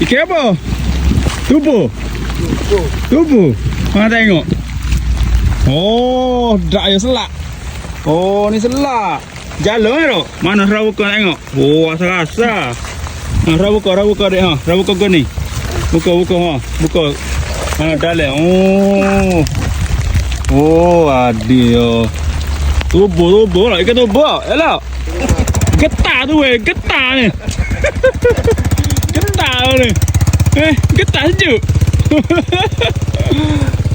Ikan apa? Tubuh. Tubuh. Mana tengok. Oh, dak ya selak. Oh, ni selak. Jala ni tu. Mana rabuka tengok. Oh, rasa-rasa. Ha, rabuka dek ha. Rabuka ke ni. Buka ha. Buka. Mana dalam. Oh. Oh, adio. Tubuh lah. Ikan tubuh. Yalah. Getah tu getah ni. Getah ni. Getah sejuk.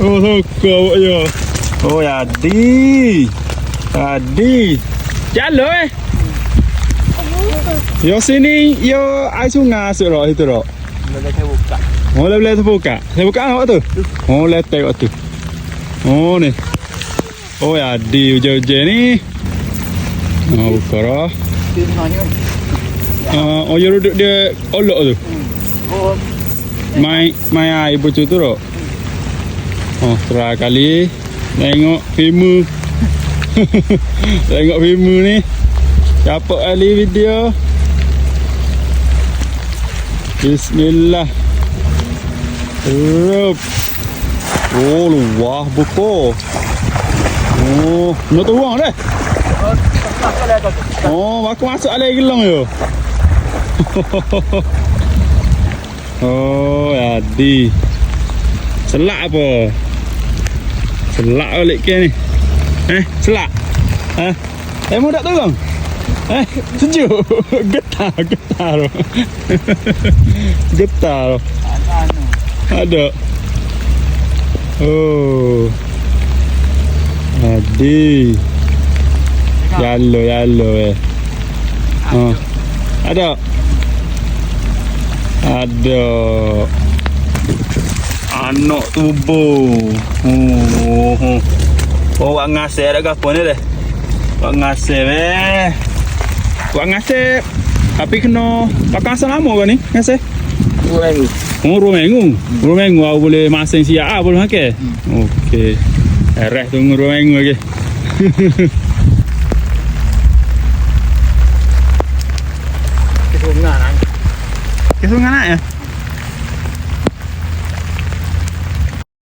Oh, suka buatnya. Oh, Adi. Jala Yo sini, yo air sungai masuk dah situ dah. Boleh saya buka. Oh, boleh terbuka. Saya buka awak tu. Oh, letak awak tu. Oh, ni. Oh, Adi hujan-hujan ni. Oh, buka dah. Oh, dia duduk dia olok tu. Mai air bocor tu dah. Oh, terakhir kali tengok filmu. Tengok filmu ni. Dapat kali video. Bismillah. Rup. Oh, luah buko. Oh, nak tuang dah. Oh, aku masuk alai gelong yo. Oh, Adi. Selak apa? Selak balik ke ni. Selak. Mau tak tolong? Sejuk. Getah tu. Getah tu. Ada. Oh. Adi. Yalo Oh. Ada. Anak tubuh. Oh, wak ngasih ada apa ni deh? Wak ngasih Wak ngasih. Tapi kena pakai asal lama ke ni? Ngasih? 2 minggu. Oh, 2 minggu. 2 minggu aku boleh masing siap boleh makan. Okey. Rest tunggu 2 minggu lagi. Kesungan. Kesungan nak ya?